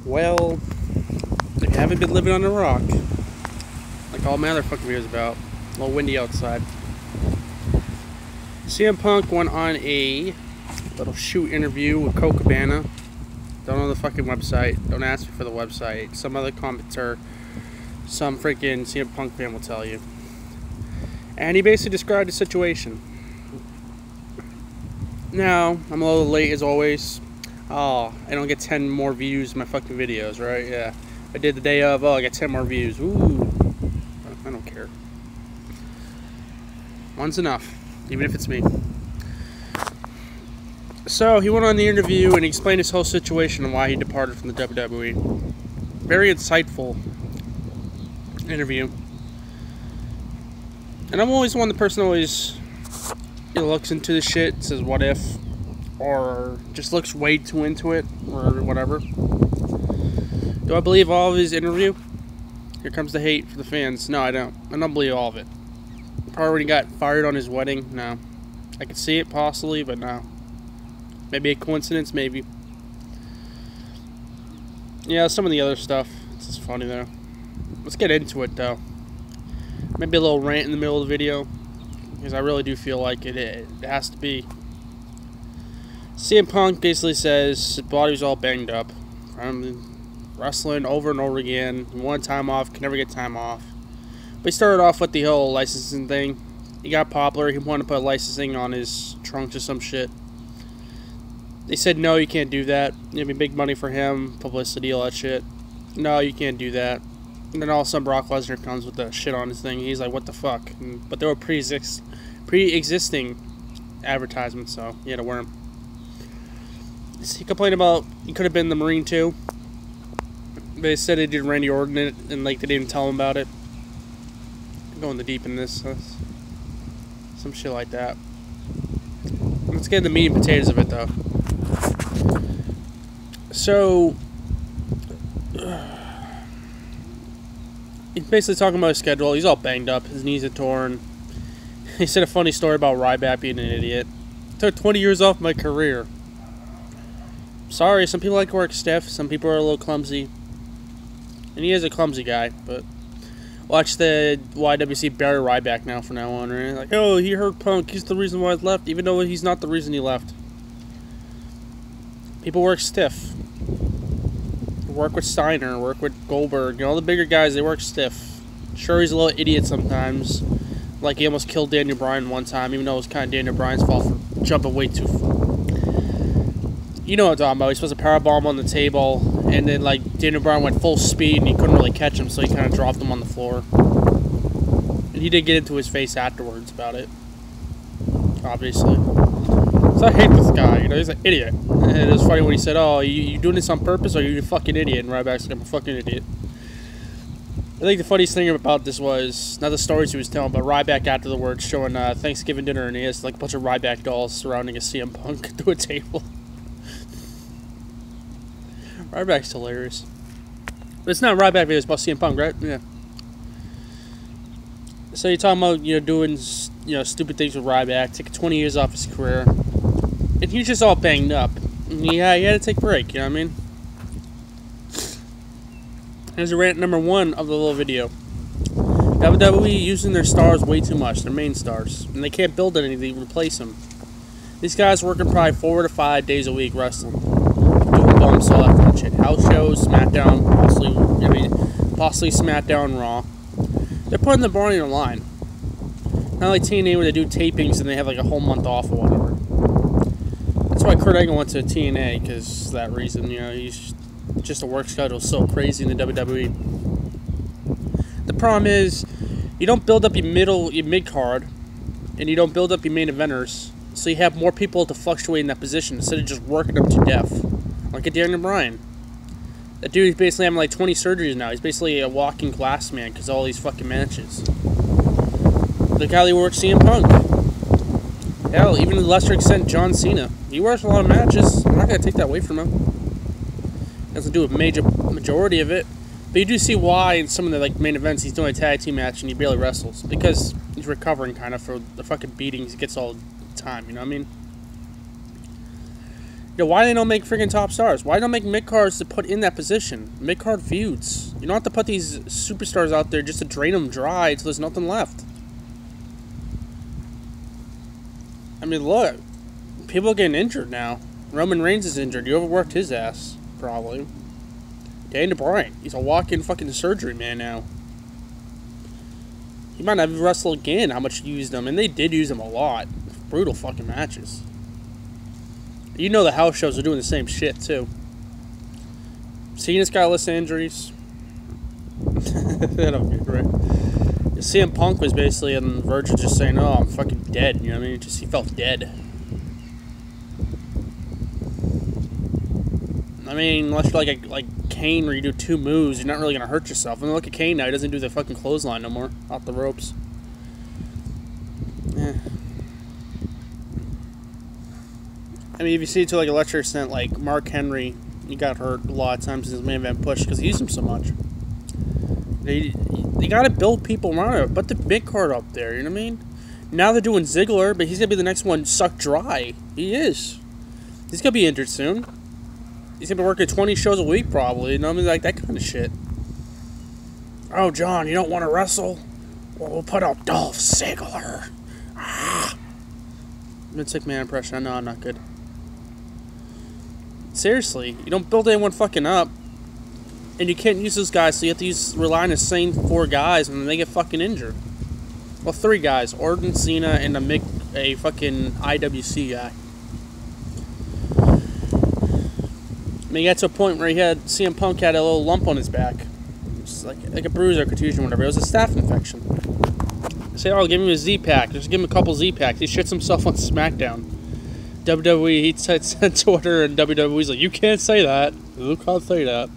Well, I haven't been living on a rock. Like all my other fucking videos about. A little windy outside. CM Punk went on a little shoot interview with Coca Cabana. Don't know the fucking website. Don't ask me for the website. Some other commenter, some freaking CM Punk fan will tell you. And he basically described the situation. Now, I'm a little late as always. Oh, I don't get 10 more views in my fucking videos, right? Yeah. I did the day of, I got 10 more views. Ooh. I don't care. One's enough, even if it's me. So, he went on the interview and he explained his whole situation and why he departed from the WWE. Very insightful interview. And I'm always one, the person always looks into the shit, says what if, or just looks way too into it, or whatever. Do I believe all of his interview? Here comes the hate for the fans. No, I don't. I don't believe all of it. Probably when he got fired on his wedding. No. I could see it possibly, but no. Maybe a coincidence, maybe. Yeah, some of the other stuff. This is funny though. Let's get into it though. Maybe a little rant in the middle of the video, because I really do feel like it has to be. CM Punk basically says his body was all banged up from wrestling over and over again. He wanted time off, could never get time off. But he started off with the whole licensing thing. He got popular, he wanted to put licensing on his trunks or some shit. They said, no, you can't do that. It'd be big money for him, publicity, all that shit. No, you can't do that. And then all of a sudden Brock Lesnar comes with the shit on his thing. He's like, what the fuck? But they were pre-existing advertisements, so he had to wear them. He complained about he could have been the Marine too. They said they did Randy Orton it, and like they didn't tell him about it. I'm going the deep in this. Some shit like that. Let's get the meat and potatoes of it though. So he's basically talking about his schedule. He's all banged up. His knees are torn. He said a funny story about Ryback being an idiot. Took 20 years off my career. Sorry, some people like to work stiff. Some people are a little clumsy. And he is a clumsy guy, but watch the YWC bury Ryback now from now on, right? Like, oh, he hurt Punk. He's the reason why he left, even though he's not the reason he left. People work stiff. Work with Steiner, work with Goldberg. You know, all the bigger guys, they work stiff. Sure, he's a little idiot sometimes. Like, he almost killed Daniel Bryan one time, even though it was kind of Daniel Bryan's fault for jumping way too far. You know what I'm talking about. He's supposed to powerbomb on the table, and then, like, Daniel Bryan went full speed, and he couldn't really catch him, so he kind of dropped him on the floor. And he did get into his face afterwards about it. Obviously. So I hate this guy, you know, he's an idiot. And it was funny when he said, oh, you doing this on purpose, or are you a fucking idiot? And Ryback's like, I'm a fucking idiot. I think the funniest thing about this was, not the stories he was telling, but Ryback after the word showing Thanksgiving dinner, and he has, like, a bunch of Ryback dolls surrounding a CM Punk to a table. Ryback's hilarious. But it's not Ryback videos, it's about CM Punk, right? Yeah. So you're talking about, you know, doing, you know, stupid things with Ryback, taking 20 years off his career. And he was just all banged up. Yeah, he had to take a break, you know what I mean? Here's a rant number 1 of the little video. WWE using their stars way too much, their main stars. And they can't build anything to replace them. These guys working probably 4 to 5 days a week wrestling. Bumps, all that fun shit. House shows, SmackDown, possibly SmackDown, Raw. They're putting the body on the line. Not like TNA where they do tapings and they have like a whole month off or whatever. That's why Kurt Angle went to TNA, because that reason, you know, he's just a work schedule so crazy in the WWE. The problem is, you don't build up your mid card, and you don't build up your main eventers, so you have more people to fluctuate in that position instead of just working them to death. Like a Daniel Bryan. That dude is basically having like 20 surgeries now. He's basically a walking glass man because of all these fucking matches. Look how he works CM Punk. Hell, even to a lesser extent, John Cena. He works a lot of matches. I'm not going to take that away from him. He doesn't do a majority of it. But you do see why in some of the like main events he's doing a tag team match and he barely wrestles. Because he's recovering kind of for the fucking beatings he gets all the time, you know what I mean? You know, why they don't make freaking top stars? Why don't make mid-cards to put in that position? Mid-card feuds. You don't have to put these superstars out there just to drain them dry until there's nothing left. I mean, look. People are getting injured now. Roman Reigns is injured. You overworked his ass, probably. Daniel Bryan. He's a walk-in fucking surgery man now. He might not have wrestled again how much you used him. And they did use him a lot. Brutal fucking matches. You know the house shows are doing the same shit, too. Cena's got a list of injuries. That'll be great. CM Punk was basically on the verge of just saying, oh, I'm fucking dead. You know what I mean? Just, he felt dead. I mean, unless you're like Kane where you do 2 moves, you're not really going to hurt yourself. And look at Kane now. He doesn't do the fucking clothesline no more. Off the ropes. Yeah. I mean, if you see to like a lecture extent, like Mark Henry, he got hurt a lot of times in his main event push because he used him so much. They got to build people around it. Put the big card up there, you know what I mean? Now they're doing Ziggler, but he's going to be the next one sucked dry. He is. He's going to be injured soon. He's going to be working 20 shows a week probably, you know what I mean? Like that kind of shit. Oh, John, you don't want to wrestle? Well, we'll put out Dolph Ziggler. Ah. Vince McMahon impression. I know I'm not good. Seriously, you don't build anyone fucking up, and you can't use those guys, so you have to rely on the same 4 guys, and then they get fucking injured. Well, 3 guys: Orton, Cena, and a fucking IWC guy. I mean, he got to a point where CM Punk had a little lump on his back, just like a bruise or contusion, or whatever. It was a staph infection. They say, "Oh, give him a Z-Pack. Just give him a couple Z-Packs." He shits himself on SmackDown. WWE, he sent Twitter, and WWE's like, you can't say that. You can't say that.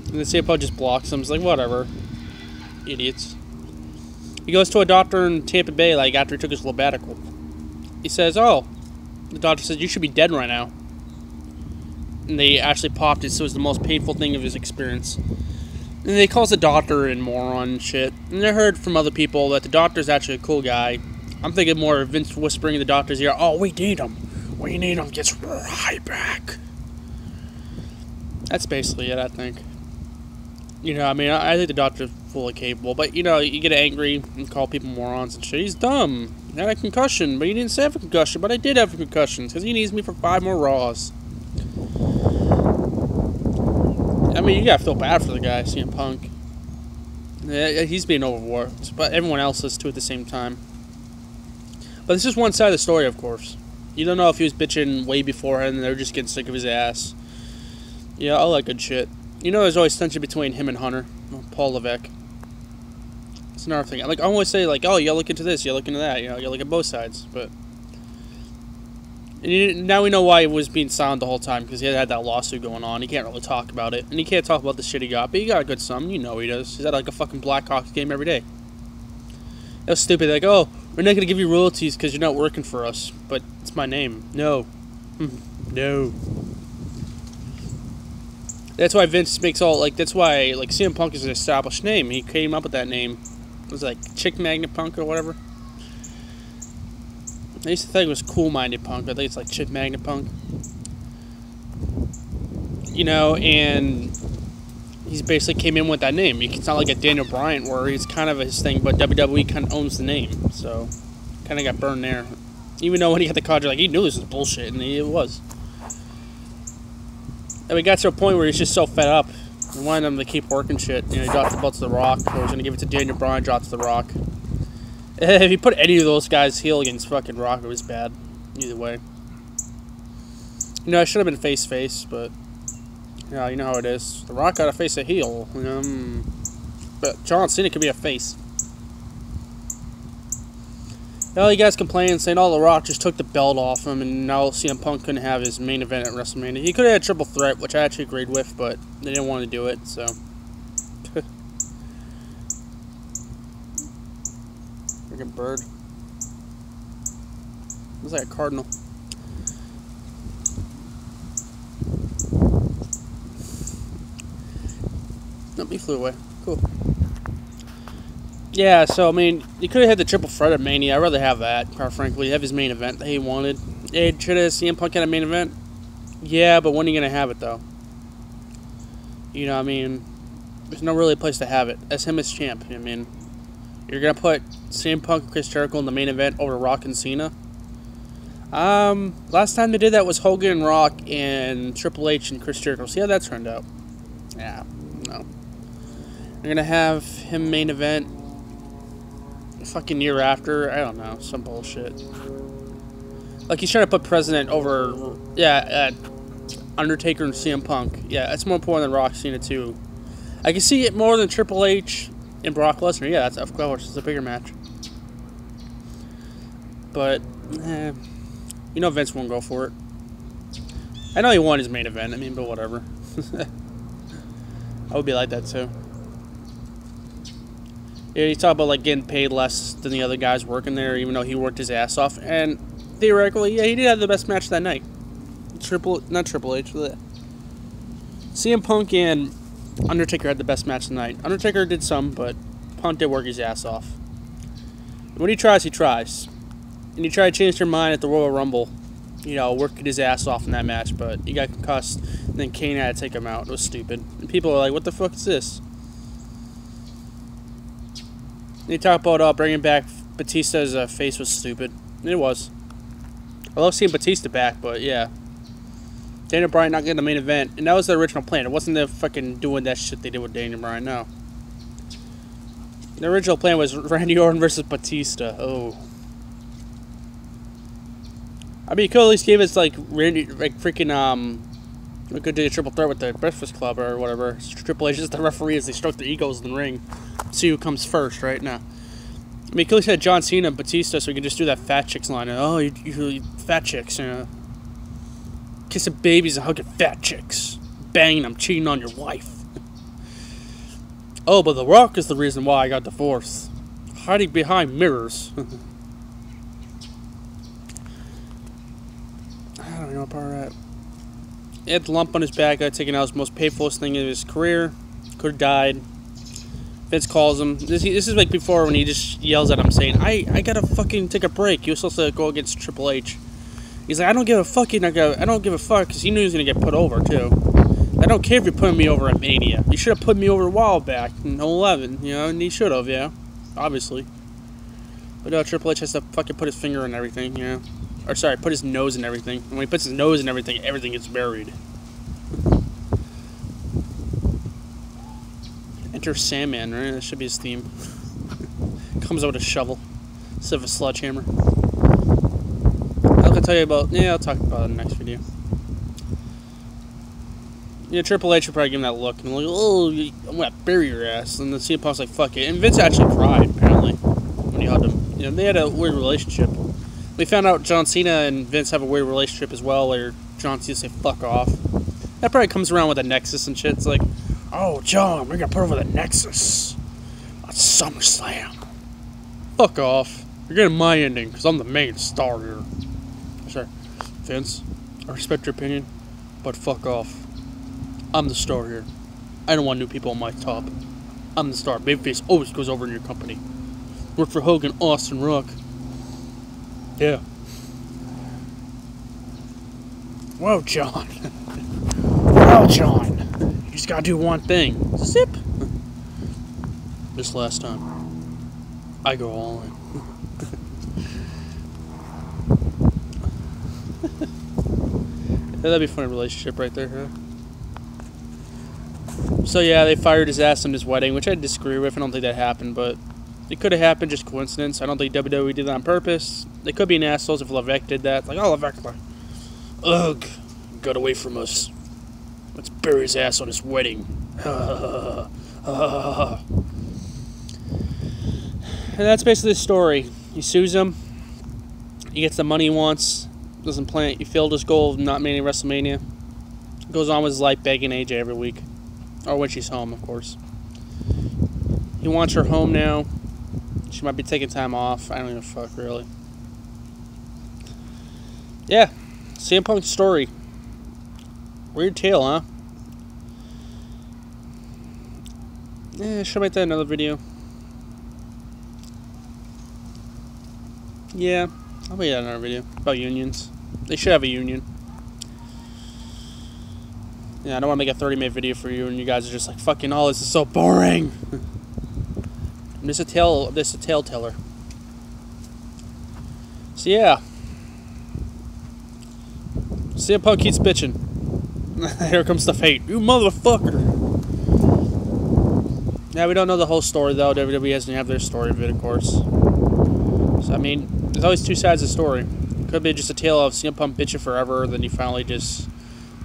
And the CFO just blocks him. He's like, whatever. Idiots. He goes to a doctor in Tampa Bay, like, after he took his sabbatical. He says, oh. The doctor says, you should be dead right now. And they actually popped it, so it was the most painful thing of his experience. And they calls the doctor and moron and shit. And I heard from other people that the doctor's actually a cool guy. I'm thinking more of Vince whispering in the doctor's ear, oh, we need him. We need him. Gets right back. That's basically it, I think. You know, I mean, I think the doctor's fully capable. But, you know, you get angry and call people morons and shit. He's dumb. He had a concussion, but he didn't say I have a concussion. But I did have a concussion because he needs me for 5 more Raws. I mean, you gotta feel bad for the guy, CM Punk. Yeah, he's being overworked. But everyone else is, too, at the same time. But this is one side of the story, of course. You don't know if he was bitching way beforehand and they were just getting sick of his ass. Yeah, all that good shit. You know there's always tension between him and Hunter. Paul Levesque. It's another thing. Like, I always say, like, oh, you gotta look into this, you gotta look into that. You know, you gotta look at both sides. But now we know why he was being silent the whole time, because he had that lawsuit going on. He can't really talk about it. And he can't talk about the shit he got, but he got a good sum. You know he does. He's at, like, a fucking Blackhawks game every day. That was stupid. Like, oh, we're not going to give you royalties because you're not working for us. But it's my name. No. No. That's why Vince makes all, like, that's why, like, CM Punk is an established name. He came up with that name. It was like Chick Magnet Punk or whatever. I used to think it was Cool Minded Punk, but I think it's like Chick Magnet Punk. You know, and he's basically came in with that name. It's not like a Daniel Bryan where he's kind of his thing, but WWE kind of owns the name. So, kind of got burned there. Even though when he got the contract, like, he knew this was bullshit, and it was. And we got to a point where he's just so fed up. He wanted him to keep working shit. You know, he dropped the belt to The Rock, or he was going to give it to Daniel Bryan, dropped to The Rock. If he put any of those guys heel against fucking Rock, it was bad. Either way. You know, I should have been face-face, but... yeah, you know how it is. The Rock got to face a heel. But John Cena could be a face. Now you guys complain saying, oh, The Rock just took the belt off him, and now CM Punk couldn't have his main event at WrestleMania. He could have had a triple threat, which I actually agreed with, but they didn't want to do it, so... Freaking bird. Looks like a cardinal. Nope, he flew away. Cool. Yeah, so, I mean, he could have had the triple threat at Mania. I'd rather have that, quite frankly. Have his main event that he wanted. Hey, should have CM Punk at a main event? Yeah, but when are you gonna have it though? You know, I mean, there's no really place to have it. As him as champ, I mean, you're gonna put CM Punk and Chris Jericho in the main event over Rock and Cena. Last time they did that was Hogan and Rock and Triple H and Chris Jericho. See how that turned out? Yeah, no. You're gonna have him main event fucking year after. I don't know, some bullshit. Like he's trying to put President over, Undertaker and CM Punk. Yeah, that's more important than Rock Cena too. I can see it more than Triple H and Brock Lesnar. Yeah, that's of course it's a bigger match. But you know Vince won't go for it. I know he won his main event. I mean, but whatever. I would be like that too. Yeah, you talk about like getting paid less than the other guys working there, even though he worked his ass off. And theoretically, yeah, he did have the best match that night. Not Triple H. CM Punk and Undertaker had the best match tonight. Undertaker did some, but Punk did work his ass off. When he tries, he tries. And he tried to change their mind at the Royal Rumble. You know, working his ass off in that match, but he got concussed, and then Kane had to take him out. It was stupid. And people are like, what the fuck is this? And you talk about bringing back Batista's face was stupid. And it was. I love seeing Batista back, but yeah. Daniel Bryan not getting the main event. And that was the original plan. It wasn't the fucking doing that shit they did with Daniel Bryan, no. The original plan was Randy Orton versus Batista. Oh. I mean, you could at least give us, like, Randy, like, freaking, we could do a triple threat with the Breakfast Club or whatever. Triple H is the referee as they stroke their egos in the ring. See who comes first, right now. I mean, you could at least have John Cena and Batista so we can just do that fat chicks line. Oh, you fat chicks, you know. Kissing babies and hugging fat chicks. Banging them, cheating on your wife. Oh, but The Rock is the reason why I got divorced. Hiding behind mirrors. I don't know what part of that. He had the lump on his back, got taken out. His most painfulest thing of his career. Could have died. Vince calls him. This is like before when he just yells at him saying, I gotta fucking take a break. He was supposed to go against Triple H. He's like, I don't give a fuck, I don't give a fuck, because he knew he was gonna get put over too. I don't care if you're putting me over at Mania. You should have put me over a while back in 11, you know, and he should have, yeah. Obviously. But no, Triple H has to fucking put his finger in everything, you know. Or sorry, put his nose in everything. And when he puts his nose in everything, everything gets buried. Enter Sandman, right? That should be his theme. Comes out with a shovel instead of a sledgehammer. I'll tell you about. Yeah, I'll talk about it in the next video. Yeah, Triple H would probably give him that look and like, oh, I'm gonna bury your ass. And then CM Punk's like, fuck it. And Vince actually cried apparently when he hugged him. You know, they had a weird relationship. We found out John Cena and Vince have a weird relationship as well, where John Cena say fuck off. That probably comes around with a Nexus and shit. It's like, oh, John, we're gonna put over the Nexus at SummerSlam. Fuck off. You're getting my ending, because I'm the main star here. Sorry, Vince, I respect your opinion, but fuck off. I'm the star here. I don't want new people on my top. I'm the star. Babyface always goes over in your company. Work for Hogan, Austin, Rock. Yeah. Whoa, John. Well, John. You just gotta do one thing. Zip. This last time, I go all in. That'd be a funny relationship right there, huh? So yeah, they fired his ass on his wedding, which I disagree with. I don't think that happened, but it could have happened, just coincidence. I don't think WWE did that on purpose. They could be an assholes if Levesque did that. Like, oh, Levesque, like, ugh, got away from us. Let's bury his ass on his wedding. And that's basically the story. He sues him. He gets the money he wants. Doesn't plan. He failed his goal of not making WrestleMania. Goes on with his life begging AJ every week. Or when she's home, of course. He wants her home now. She might be taking time off. I don't give a fuck, really. Yeah. CM Punk's story. Weird tale, huh? Yeah, should I make that another video? Yeah, I'll make that another video. About unions. They should have a union. Yeah, I don't want to make a 30-minute video for you, and you guys are just like, fucking, oh, this is so boring. I'm just a tale teller. So yeah, CM Punk keeps bitching. Here comes the fate, you motherfucker. Now we don't know the whole story though. WWE doesn't have their story of it, of course. So I mean, there's always two sides of the story. Could be just a tale of CM Punk bitching forever, then he finally just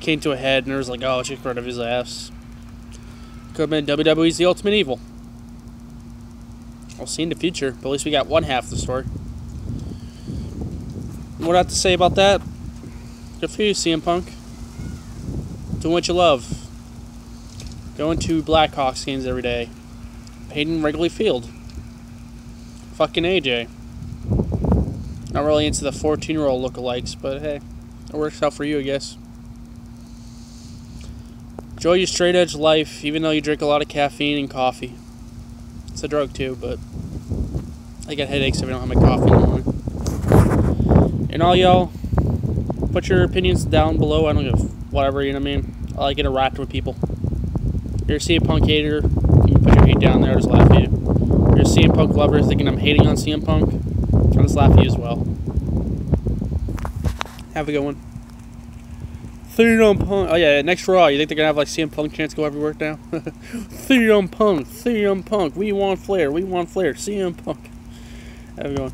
came to a head, and there was like, oh, she rid of his ass. Could have been WWE's the ultimate evil. We'll see in the future, but at least we got one half of the story. What I have to say about that? Good for you, CM Punk. Doing what you love. Going to Blackhawks games every day. Painting Wrigley Field. Fucking AJ. Not really into the 14-year-old lookalikes, but hey, it works out for you, I guess. Enjoy your straight edge life, even though you drink a lot of caffeine and coffee. It's a drug too, but I get headaches if I don't have my coffee in the morning. And all y'all, put your opinions down below. I don't give whatever, you know what I mean? I like interacting with people. You're a CM Punk hater, you can put your hate down there, I'll just laugh at you. You're a CM Punk lover thinking I'm hating on CM Punk, I'll just laugh at you as well. Have a good one. CM Punk. Oh yeah, next Raw, you think they're gonna have like CM Punk chants go everywhere now? CM Punk, CM Punk, we want Flair, CM Punk. Have a good one.